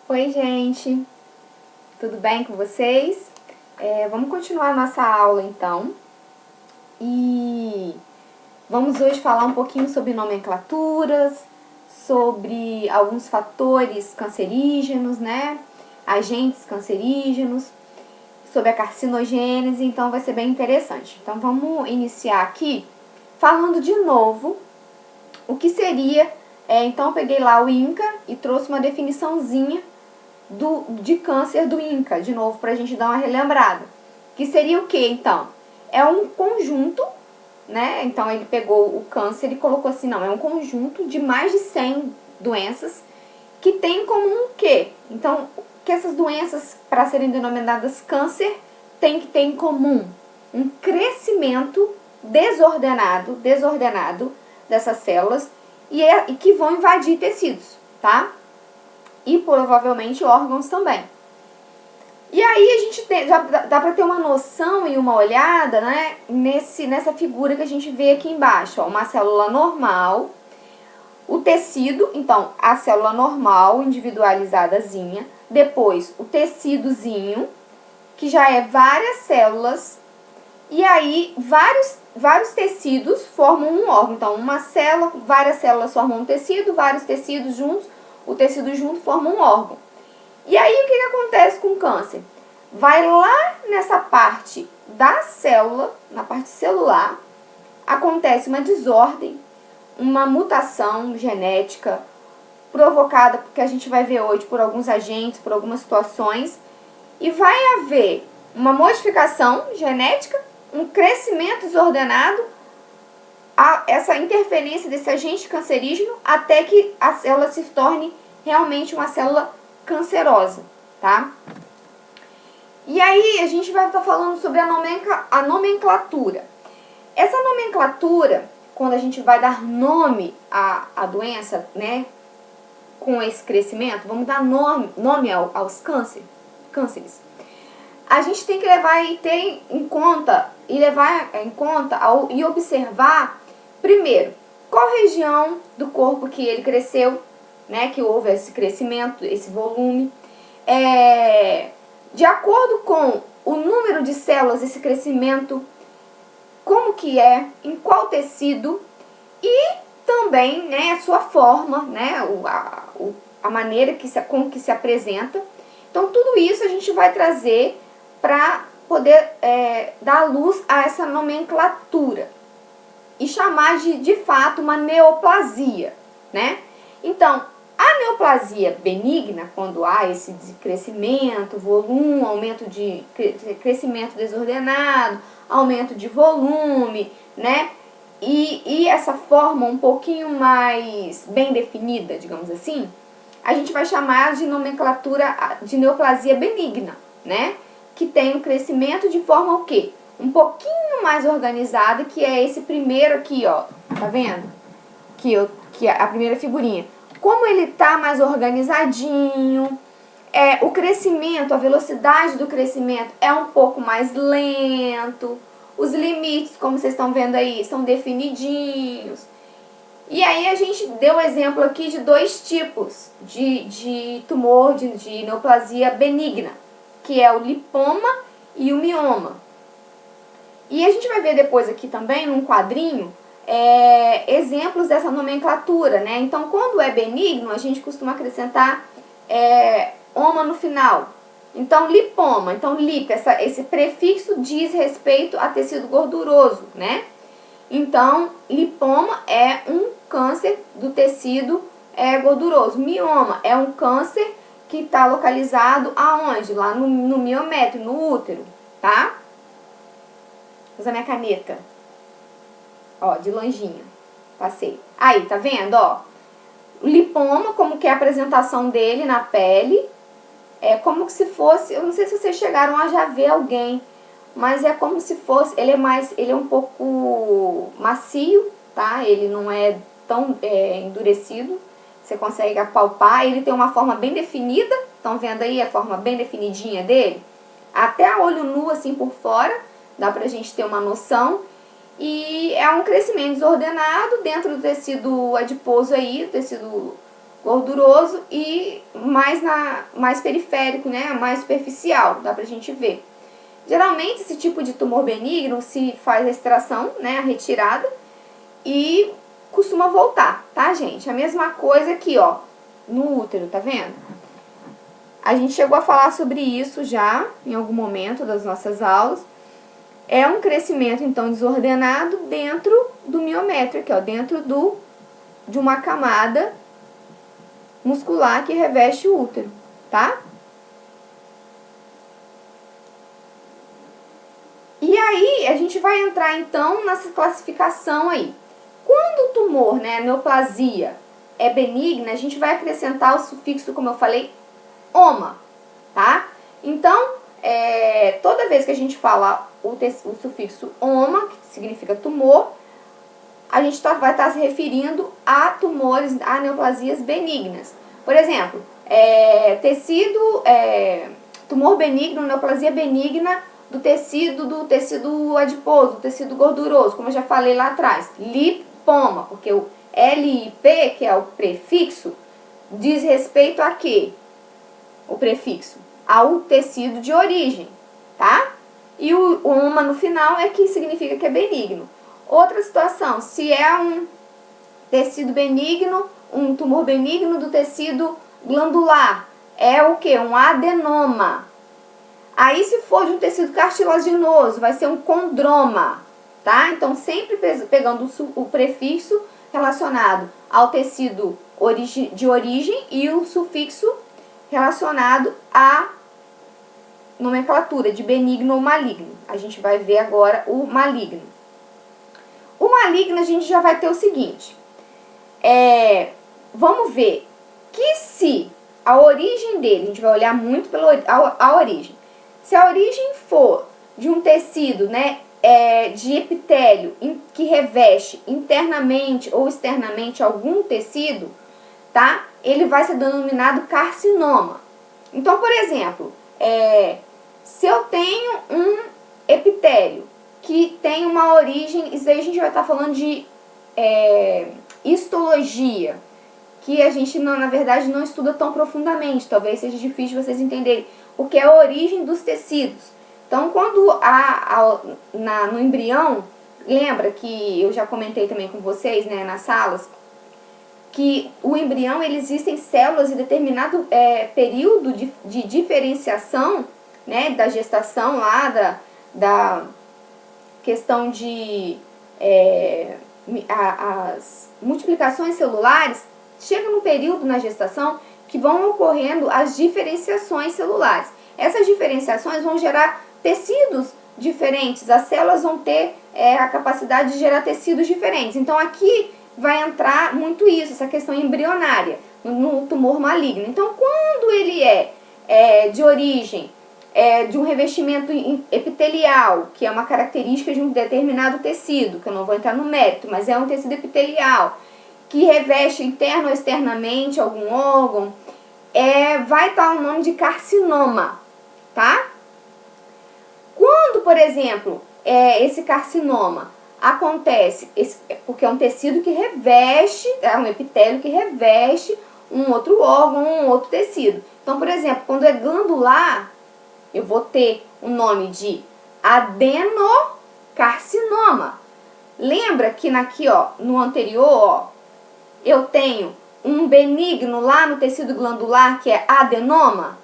Oi, gente, tudo bem com vocês? Vamos continuar a nossa aula então e vamos hoje falar um pouquinho sobre nomenclaturas, sobre alguns fatores cancerígenos, né? Agentes cancerígenos, sobre a carcinogênese, então vai ser bem interessante. Então vamos iniciar aqui falando de novo o que seria. Então eu peguei lá o INCA e trouxe uma definiçãozinha de câncer do INCA, de novo, para a gente dar uma relembrada. Que seria o que, então? É um conjunto, né? Então, ele pegou o câncer e colocou assim, não, é um conjunto de mais de 100 doenças que tem em comum o quê? Então, que essas doenças, para serem denominadas câncer, tem que ter em comum um crescimento desordenado dessas células e que vão invadir tecidos, tá? E provavelmente órgãos também. E aí a gente já dá para ter uma noção e uma olhada, né, nessa figura que a gente vê aqui embaixo, ó, uma célula normal, o tecido, então a célula normal individualizadazinha, depois o tecidozinho, que já é várias células, e aí vários tecidos formam um órgão. Então uma célula, várias células formam um tecido, vários tecidos juntos, o tecido junto forma um órgão. E aí o que acontece com o câncer? Vai lá nessa parte da célula, na parte celular, acontece uma desordem, uma mutação genética provocada, porque a gente vai ver hoje por alguns agentes, por algumas situações, e vai haver uma modificação genética, um crescimento desordenado, essa interferência desse agente cancerígeno até que a célula se torne realmente uma célula cancerosa, tá? E aí a gente vai estar falando sobre a nomenclatura. Essa nomenclatura, quando a gente vai dar nome à doença, né, com esse crescimento, vamos dar nome aos cânceres. A gente tem que levar e ter em conta, e observar, primeiro, qual região do corpo que ele cresceu, né, que houve esse crescimento, esse volume. De acordo com o número de células, esse crescimento, como que é, em qual tecido e também, né, a sua forma, né, a maneira como que se apresenta. Então, tudo isso a gente vai trazer para poder dar luz a essa nomenclatura e chamar de fato uma neoplasia, né? Então, a neoplasia benigna, quando há esse crescimento, volume, aumento de crescimento desordenado, aumento de volume, né? E essa forma um pouquinho mais bem definida, digamos assim, a gente vai chamar de nomenclatura de neoplasia benigna, né? Que tem um crescimento de forma o quê? Um pouquinho mais organizada, que é esse primeiro aqui, ó. Tá vendo? Que é a primeira figurinha. Como ele tá mais organizadinho, o crescimento, a velocidade do crescimento é um pouco mais lento, os limites, como vocês estão vendo aí, são definidinhos. E aí a gente deu exemplo aqui de dois tipos de tumor, de neoplasia benigna, que é o lipoma e o mioma. E a gente vai ver depois aqui também, num quadrinho, exemplos dessa nomenclatura, né? Então, quando é benigno, a gente costuma acrescentar oma no final. Então, lipoma. Então, lip, esse prefixo diz respeito a tecido gorduroso, né? Então, lipoma é um câncer do tecido gorduroso. Mioma é um câncer que está localizado aonde? Lá no miométrio, no útero, tá? Vou usar minha caneta. Ó, de longinho. Passei. Aí, tá vendo, ó? O lipoma, como que é a apresentação dele na pele. É como que se fosse, eu não sei se vocês chegaram a já ver alguém, mas é como se fosse, ele é um pouco macio, tá? Ele não é tão endurecido, você consegue apalpar, ele tem uma forma bem definida, estão vendo aí a forma bem definidinha dele? Até a olho nu, assim, por fora, dá pra gente ter uma noção. E é um crescimento desordenado dentro do tecido adiposo aí, tecido gorduroso e mais periférico, né, mais superficial, dá pra gente ver. Geralmente esse tipo de tumor benigno se faz a extração, né, a retirada, e costuma voltar, tá, gente? A mesma coisa aqui, ó, no útero, tá vendo? A gente chegou a falar sobre isso já em algum momento das nossas aulas. É um crescimento, então, desordenado dentro do miométrio, aqui, ó, dentro de uma camada muscular que reveste o útero, tá? E aí, a gente vai entrar, então, nessa classificação aí. Quando o tumor, né, a neoplasia, é benigna, a gente vai acrescentar o sufixo, como eu falei, oma, tá? Então, toda vez que a gente fala o sufixo oma, que significa tumor, a gente vai estar se referindo a tumores, a neoplasias benignas. Por exemplo, tumor benigno, neoplasia benigna do tecido adiposo, do tecido gorduroso, como eu já falei lá atrás, lipoma, porque o LIP, que é o prefixo, diz respeito a quê? O prefixo ao tecido de origem, tá? E o oma no final é que significa que é benigno. Outra situação, se é um tecido benigno, um tumor benigno do tecido glandular, é o que? Um adenoma. Aí, se for de um tecido cartilaginoso, vai ser um condroma, tá? Então, sempre pegando o prefixo relacionado ao tecido de origem e o sufixo relacionado à nomenclatura de benigno ou maligno. A gente vai ver agora o maligno. O maligno a gente já vai ter o seguinte, vamos ver que se a origem dele, a gente vai olhar muito pela a origem. Se a origem for de um tecido, né, de epitélio que reveste internamente ou externamente algum tecido, tá? Ele vai ser denominado carcinoma. Então, por exemplo, se eu tenho um epitélio que tem uma origem, isso aí a gente vai estar falando de histologia, que a gente, na verdade, não estuda tão profundamente, talvez seja difícil vocês entenderem, o que é a origem dos tecidos. Então, quando no embrião, lembra que eu já comentei também com vocês, né, nas salas, que o embrião, existem células em determinado período de diferenciação, né, da gestação lá, da questão de as multiplicações celulares, chega num período na gestação que vão ocorrendo as diferenciações celulares. Essas diferenciações vão gerar tecidos diferentes, as células vão ter a capacidade de gerar tecidos diferentes. Então, aqui vai entrar muito isso, essa questão embrionária, no tumor maligno. Então, quando ele de origem de um revestimento epitelial, que é uma característica de um determinado tecido, que eu não vou entrar no mérito, mas é um tecido epitelial, que reveste interno ou externamente algum órgão, vai estar o nome de carcinoma, tá? Quando, por exemplo, esse carcinoma acontece, porque é um tecido que reveste, é um epitélio que reveste um outro órgão, um outro tecido. Então, por exemplo, quando é glandular, eu vou ter o nome de adenocarcinoma. Lembra que aqui, ó, no anterior, ó, eu tenho um benigno lá no tecido glandular, que é adenoma?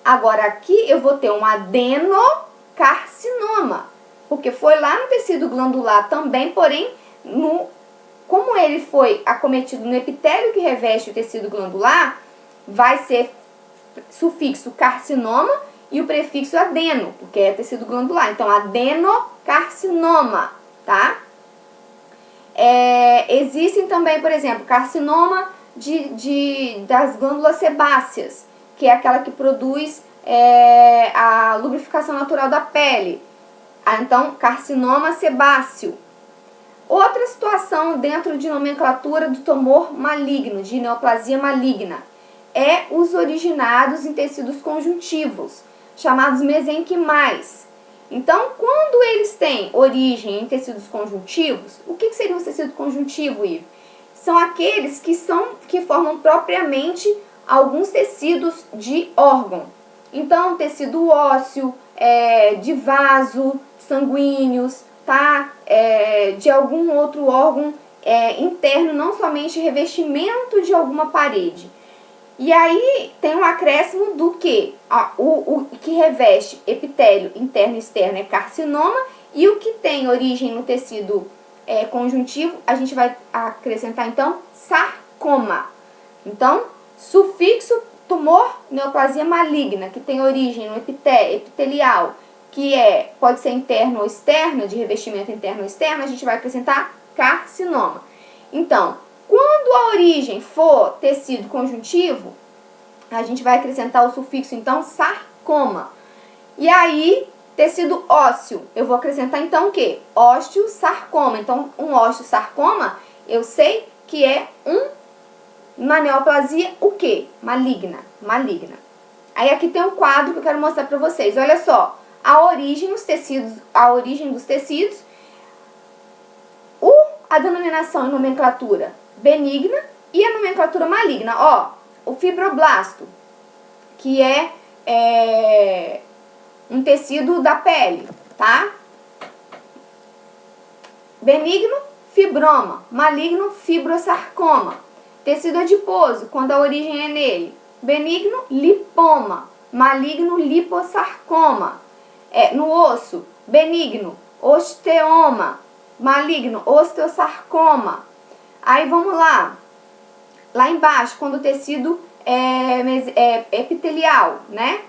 Agora aqui eu vou ter um adenocarcinoma, porque foi lá no tecido glandular também, porém, como ele foi acometido no epitélio que reveste o tecido glandular, vai ser sufixo carcinoma e o prefixo adeno, porque é tecido glandular. Então, adenocarcinoma, tá? Existem também, por exemplo, carcinoma das glândulas sebáceas, que é aquela que produz a lubrificação natural da pele. Então, carcinoma sebáceo. Outra situação dentro de nomenclatura do tumor maligno, de neoplasia maligna, os originados em tecidos conjuntivos, chamados mesenquimais. Então, quando eles têm origem em tecidos conjuntivos, o que seria um tecido conjuntivo, Ivo? são aqueles que formam propriamente alguns tecidos de órgão. Então, tecido ósseo, de vaso, sanguíneos, tá? De algum outro órgão interno, não somente revestimento de alguma parede. E aí tem um acréscimo do que? O que reveste epitélio interno e externo é carcinoma, e o que tem origem no tecido conjuntivo, a gente vai acrescentar então sarcoma. Então, sufixo tumor, neoplasia maligna, que tem origem no epitelial, que pode ser interno ou externo, de revestimento interno ou externo, a gente vai acrescentar carcinoma. Então, quando a origem for tecido conjuntivo, a gente vai acrescentar o sufixo, então, sarcoma. E aí, tecido ósseo, eu vou acrescentar, então, o quê? Osteosarcoma. Então, um osteosarcoma, eu sei que é uma neoplasia, o quê? Maligna. Aí, aqui tem um quadro que eu quero mostrar para vocês. Olha só, a origem dos tecidos, a denominação e nomenclatura benigna e a nomenclatura maligna. Ó, o fibroblasto, que é um tecido da pele, tá? Benigno, fibroma. Maligno, fibrosarcoma. Tecido adiposo, quando a origem é nele. Benigno, lipoma. Maligno, liposarcoma. No osso, benigno, osteoma. Maligno, osteosarcoma. Aí vamos lá. Lá embaixo, quando o tecido é epitelial, né?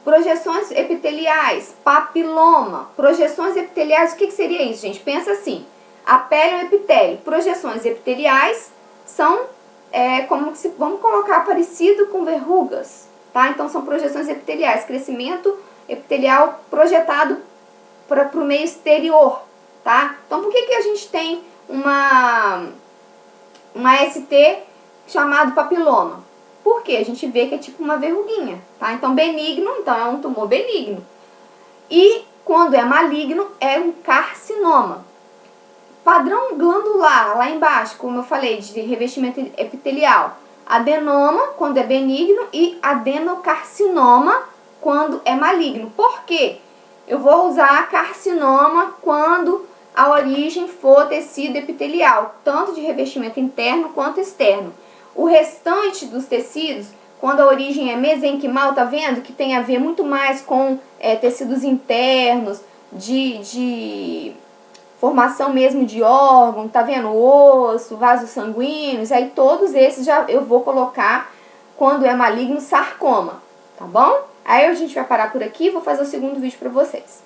Projeções epiteliais, papiloma. Projeções epiteliais, o que seria isso, gente? Pensa assim, a pele é um epitélio. Projeções epiteliais são como se, vamos colocar parecido com verrugas, tá? Então são projeções epiteliais, crescimento epitelial projetado para o meio exterior, tá? Então por que a gente tem uma ST chamado papiloma? Porque a gente vê que é tipo uma verruguinha, tá? Então benigno, então é um tumor benigno. E quando é maligno, é um carcinoma. Padrão glandular, lá embaixo, como eu falei, de revestimento epitelial. Adenoma, quando é benigno, e adenocarcinoma, quando é maligno. Por quê? Eu vou usar carcinoma quando a origem for tecido epitelial, tanto de revestimento interno quanto externo. O restante dos tecidos, quando a origem é mesenquimal, tá vendo? Que tem a ver muito mais com tecidos internos, de formação mesmo de órgão, tá vendo? Osso, vasos sanguíneos, aí todos esses eu vou colocar quando é maligno sarcoma, tá bom? Aí a gente vai parar por aqui e vou fazer o segundo vídeo pra vocês.